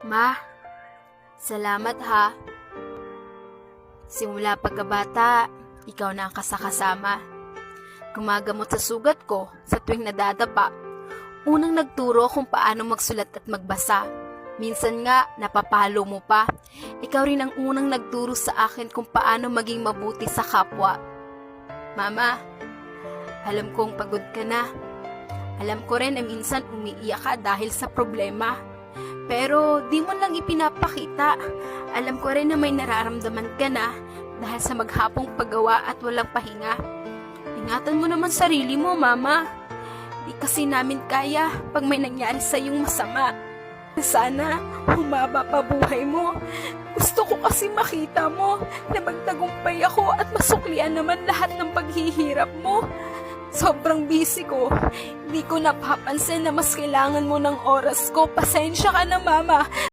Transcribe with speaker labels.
Speaker 1: Ma, salamat ha. Simula pagkabata, ikaw na ang kasakasama. Gumagamot sa sugat ko sa tuwing nadadapa. Unang nagturo kung paano magsulat at magbasa. Minsan nga, napapalo mo pa. Ikaw rin ang unang nagturo sa akin kung paano maging mabuti sa kapwa. Mama, alam kong pagod ka na. Alam ko rin na minsan umiiyak ka dahil sa problema. Pero di mo lang ipinapakita. Alam ko rin na may nararamdaman ka na dahil sa maghapong paggawa at walang pahinga. Ingatan mo naman sarili mo, Mama. Di kasi namin kaya pag may nangyari sa iyong masama. Sana humaba pa buhay mo. Gusto ko kasi makita mo na magtagumpay ako at masuklian naman lahat ng paghihirap mo. Sobrang busy ko. Di ko napapansin na mas kailangan mo ng oras ko. Pasensya ka na, Mama.